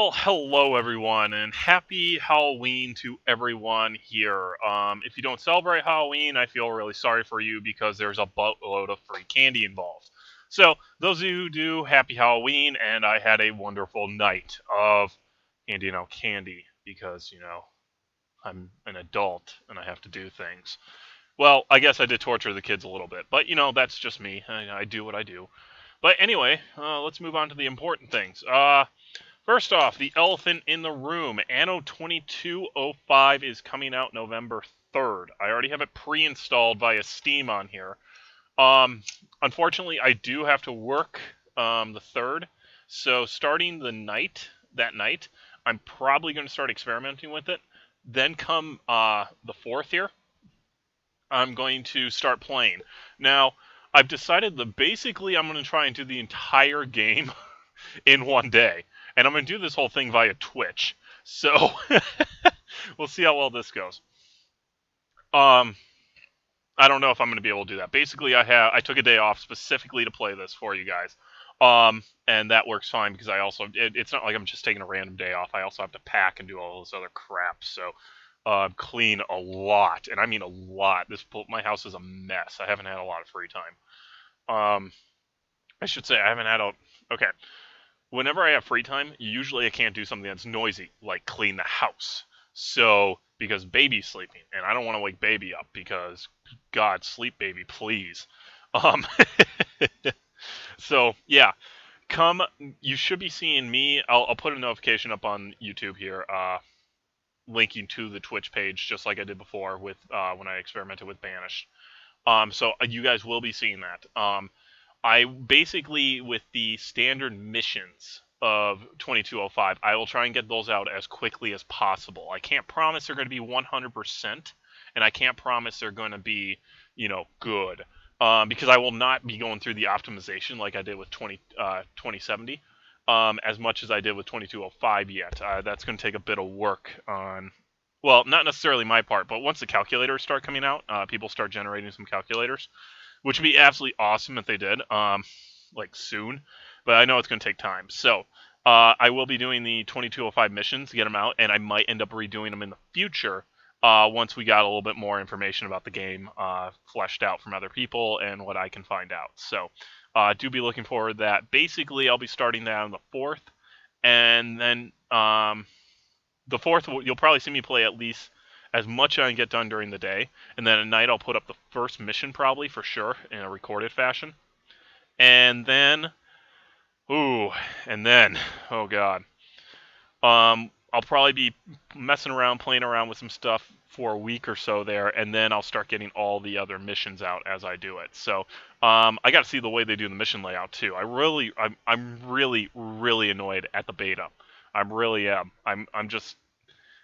Well, hello everyone, and happy Halloween to everyone here. If you don't celebrate Halloween, I feel really sorry for you because there's a boatload of free candy involved. So, those of you who do, happy Halloween, and I had a wonderful night of handing out candy because, I'm an adult and I have to do things. Well, I guess I did torture the kids a little bit, but, that's just me. I do what I do. But anyway, let's move on to the important things. First off, the elephant in the room, Anno 2205 is coming out November 3rd. I already have it pre-installed via Steam on here. Um, Unfortunately, I do have to work the 3rd, so starting that night, I'm probably going to start experimenting with it. Then come the 4th here, I'm going to start playing. Now, I've decided that basically I'm going to try and do the entire game in one day. And I'm going to do this whole thing via Twitch. So we'll see how well this goes. Um, I don't know if I'm going to be able to do that. Basically, I took a day off specifically to play this for you guys. And that works fine because it's not like I'm just taking a random day off. I also have to pack and do all this other crap. So clean a lot, and I mean a lot. My house is a mess. I haven't had a lot of free time. I should say I haven't had a okay. Whenever I have free time, usually I can't do something that's noisy, like clean the house. So, because baby's sleeping, and I don't want to wake baby up because, God, sleep, baby, please. Um, so yeah, you should be seeing me. I'll put a notification up on YouTube here, linking to the Twitch page, just like I did before with when I experimented with Banished. So you guys will be seeing that. I basically, with the standard missions of 2205, I will try and get those out as quickly as possible. I can't promise they're going to be 100%, and I can't promise they're going to be, good. Because I will not be going through the optimization like I did with 2070, as much as I did with 2205 yet. That's going to take a bit of work on, well, not necessarily my part, but once the calculators start coming out, people start generating some calculators, which would be absolutely awesome if they did, like soon. But I know it's going to take time. So I will be doing the 2205 missions to get them out, and I might end up redoing them in the future once we got a little bit more information about the game fleshed out from other people and what I can find out. So do be looking forward to that. Basically, I'll be starting that on the 4th, and then the 4th, you'll probably see me play at least as much as I can get done during the day, and then at night I'll put up the first mission probably for sure in a recorded fashion, and then, ooh, and then, oh god, I'll probably be messing around, playing around with some stuff for a week or so there, and then I'll start getting all the other missions out as I do it. So I got to see the way they do the mission layout too. I'm really, really annoyed at the beta. I really am. I'm just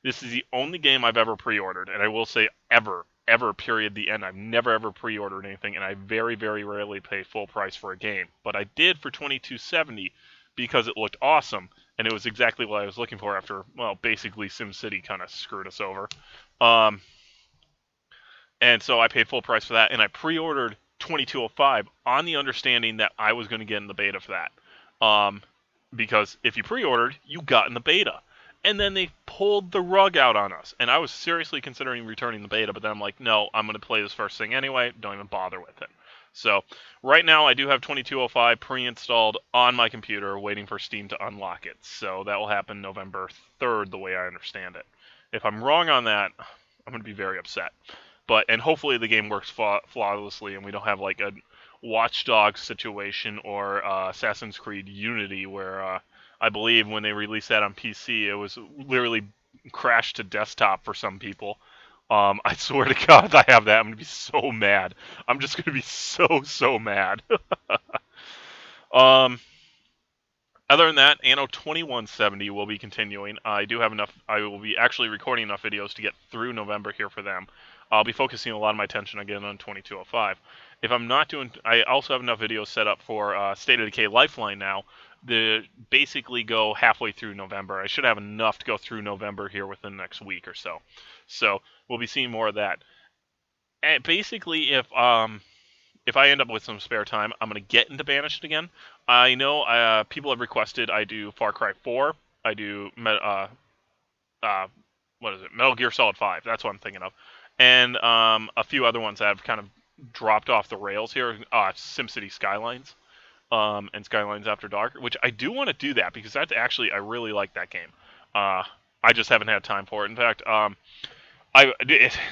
this is the only game I've ever pre-ordered, and I will say ever, period, the end. I've never ever pre-ordered anything, and I very, very rarely pay full price for a game. But I did for 2270 because it looked awesome, and it was exactly what I was looking for after, well, basically SimCity kind of screwed us over. Um, and so I paid full price for that, and I pre-ordered 2205 on the understanding that I was going to get in the beta for that. Because if you pre-ordered, you got in the beta. And then they pulled the rug out on us. And I was seriously considering returning the beta, but then I'm like, no, I'm going to play this first thing anyway. Don't even bother with it. So right now I do have 2205 pre-installed on my computer, waiting for Steam to unlock it. So that will happen November 3rd, the way I understand it. If I'm wrong on that, I'm going to be very upset. And hopefully the game works flawlessly, and we don't have like a Watch Dogs situation or Assassin's Creed Unity, where I believe when they released that on PC, it was literally crashed to desktop for some people. I swear to God, if I have that, I'm gonna be so mad. I'm just gonna be so mad. um, Other than that, Anno 2170 will be continuing. I do have enough. I will be actually recording enough videos to get through November here for them. I'll be focusing a lot of my attention again on 2205. If I'm not doing, I also have enough videos set up for State of Decay Lifeline now. To basically go halfway through November. I should have enough to go through November here within the next week or so. So we'll be seeing more of that. And basically, if I end up with some spare time, I'm going to get into Banished again. I know people have requested I do Far Cry 4. I do uh, what is it? Metal Gear Solid 5. That's what I'm thinking of, and a few other ones that have kind of dropped off the rails here. SimCity Skylines, and Skylines After Dark, which I do want to do that because that's actually I really like that game. Uh, I just haven't had time for it. In fact,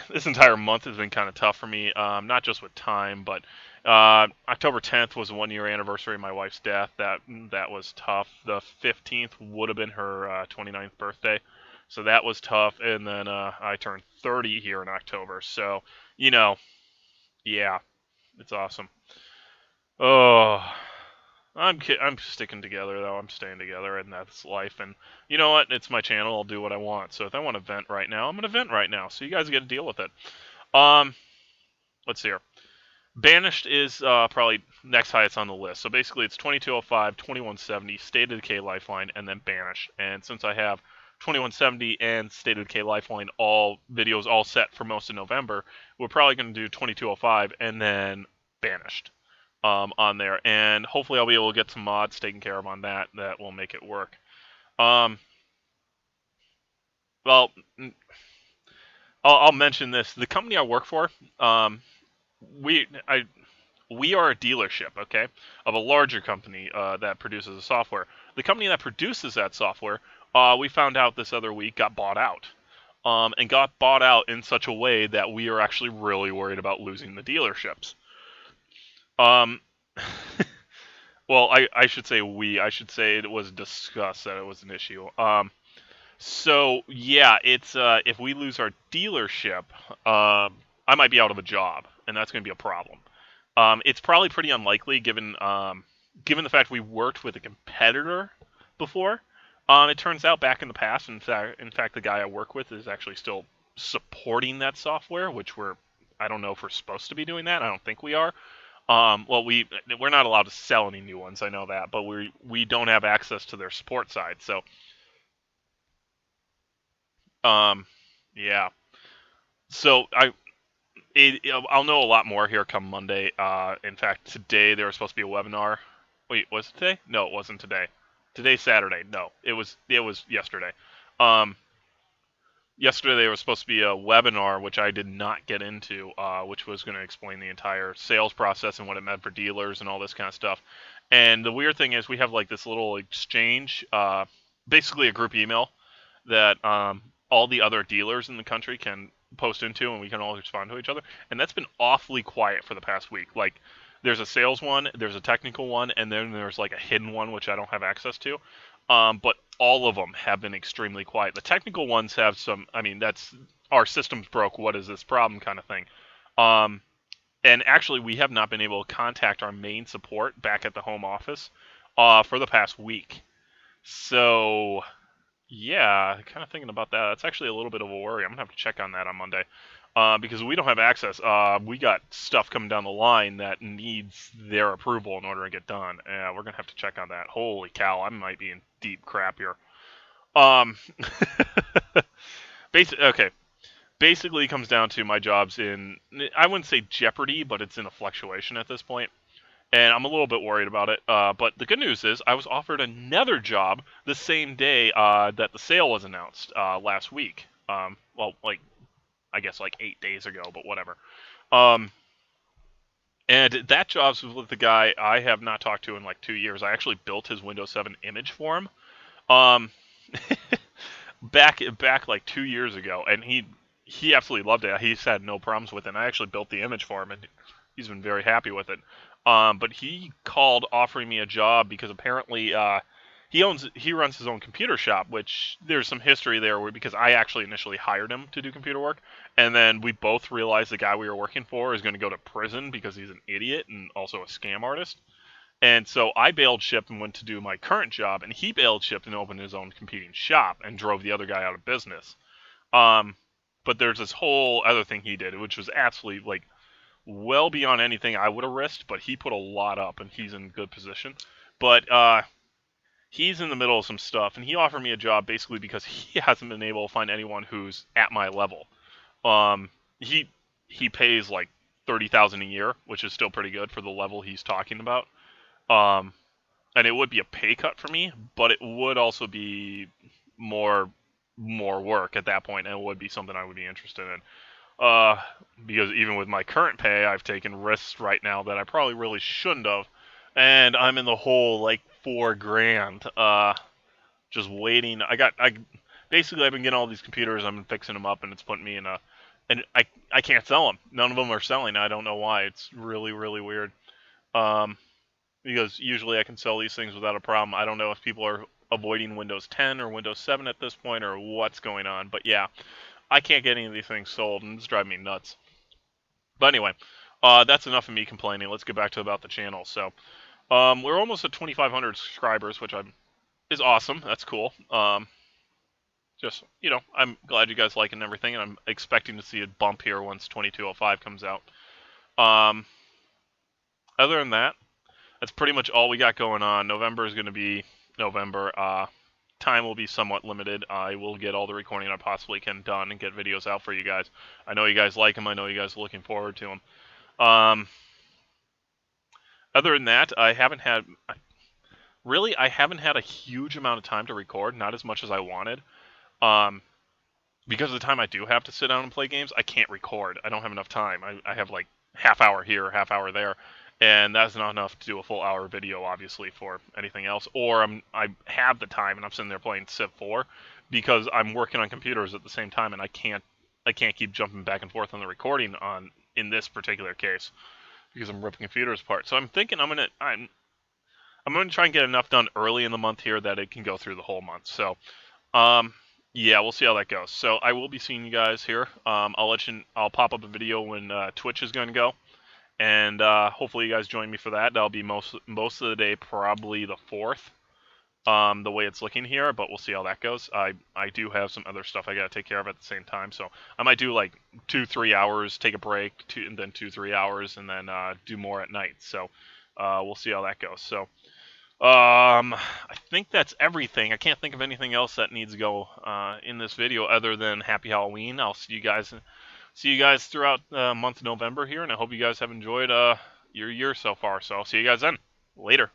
this entire month has been kind of tough for me, not just with time, but October 10th was the 1 year anniversary of my wife's death. That was tough. The 15th would have been her 29th birthday, so that was tough. And then I turned 30 here in October, so you know, yeah, it's awesome. Oh, I'm sticking together though. I'm staying together, and that's life. And you know what? It's my channel. I'll do what I want. So if I want to vent right now, I'm gonna vent right now. So you guys get to deal with it. Um, let's see here. Banished is probably next highest on the list. So basically, it's 2205, 2170, State of Decay Lifeline, and then Banished. And since I have 2170 and State of Decay Lifeline all videos all set for most of November, we're probably going to do 2205 and then Banished on there. And hopefully, I'll be able to get some mods taken care of on that will make it work. Um, well, I'll mention this. The company I work for, we I we are a dealership, okay, of a larger company that produces the software. The company that produces that software, we found out this other week, got bought out. And got bought out in such a way that we are actually really worried about losing the dealerships. Um, well, I should say we. I should say it was discussed that it was an issue. So yeah, it's if we lose our dealership, I might be out of a job, and that's going to be a problem. It's probably pretty unlikely given the fact we worked with a competitor before. It turns out back in the past, in fact, the guy I work with is actually still supporting that software, which I don't know if we're supposed to be doing that. I don't think we are. Well, we're not allowed to sell any new ones. I know that, but we don't have access to their support side. So, um, yeah. So I'll know a lot more here come Monday. In fact, today there was supposed to be a webinar. Wait, was it today? No, it wasn't today. Today's Saturday. No, it was yesterday. Um, yesterday there was supposed to be a webinar which I did not get into, which was going to explain the entire sales process and what it meant for dealers and all this kind of stuff. And the weird thing is we have like this little exchange, basically a group email that all the other dealers in the country can post into, and we can all respond to each other. And that's been awfully quiet for the past week. Like, there's a sales one, there's a technical one, and then there's like a hidden one which I don't have access to. But all of them have been extremely quiet. The technical ones have some. I mean, that's our systems broke. What is this problem kind of thing. Um, and actually, we have not been able to contact our main support back at the home office for the past week. So yeah, kind of thinking about that. That's actually a little bit of a worry. I'm gonna have to check on that on Monday, because we don't have access. We got stuff coming down the line that needs their approval in order to get done. We're gonna have to check on that. Holy cow, I might be in deep crap here. Um, okay. Basically, it comes down to my job's in. I wouldn't say jeopardy, but it's in a fluctuation at this point, and I'm a little bit worried about it. But the good news is I was offered another job the same day that the sale was announced last week. Well, like I guess like 8 days ago, but whatever. Um, and that job's with the guy I have not talked to in like 2 years. I actually built his Windows 7 image for him. Um, back like 2 years ago, and he absolutely loved it. He's had no problems with it. And I actually built the image for him, and he's been very happy with it. But he called offering me a job because apparently he runs his own computer shop, which there's some history there because I actually initially hired him to do computer work, and then we both realized the guy we were working for is going to go to prison because he's an idiot and also a scam artist. And so I bailed ship and went to do my current job, and he bailed ship and opened his own competing shop and drove the other guy out of business. Um, but there's this whole other thing he did, which was absolutely like well beyond anything I would have risked. But he put a lot up, and he's in good position. But he's in the middle of some stuff, and he offered me a job basically because he hasn't been able to find anyone who's at my level. Um, he pays like 30,000 a year, which is still pretty good for the level he's talking about. Um, and it would be a pay cut for me, but it would also be more work at that point, and it would be something I would be interested in. Because even with my current pay, I've taken risks right now that I probably really shouldn't have, and I'm in the hole like $4,000. Just waiting. I basically I've been getting all these computers. I've been fixing them up, and it's putting me in a, and I can't sell them. None of them are selling. I don't know why. It's really really weird. Um, because usually I can sell these things without a problem. I don't know if people are avoiding Windows 10 or Windows 7 at this point or what's going on, but yeah, I can't get any of these things sold, and it's driving me nuts. But anyway, that's enough of me complaining. Let's get back to about the channel. So, we're almost at 2,500 subscribers, which is awesome. That's cool. Just I'm glad you guys like it and everything, and I'm expecting to see a bump here once 2205 comes out. Um, other than that, that's pretty much all we got going on. November is going to be November. Time will be somewhat limited. I will get all the recording I possibly can done and get videos out for you guys. I know you guys like them. I know you guys are looking forward to them. Other than that, I haven't had a huge amount of time to record. Not as much as I wanted. Because of the time I do have to sit down and play games, I can't record. I don't have enough time. I have like half hour here, half hour there, and that's not enough to do a full hour video, obviously, for anything else. Or I have the time and I'm sitting there playing Civ 4 because I'm working on computers at the same time, and I can't keep jumping back and forth on the recording in this particular case because I'm ripping computers apart. So I'm thinking I'm gonna try and get enough done early in the month here that it can go through the whole month. So. Yeah, we'll see how that goes. So I will be seeing you guys here. I'll pop up a video when Twitch is going to go, and hopefully you guys join me for that. That'll be most of the day, probably the 4th. The way it's looking here, but we'll see how that goes. I do have some other stuff I gotta take care of at the same time, so I might do like 2-3 hours, take a break, and then 2-3 hours, and then do more at night. So we'll see how that goes. So. I think that's everything. I can't think of anything else that needs to go in this video other than Happy Halloween. I'll see you guys throughout the month of November here, and I hope you guys have enjoyed your year so far. So I'll see you guys then. Later.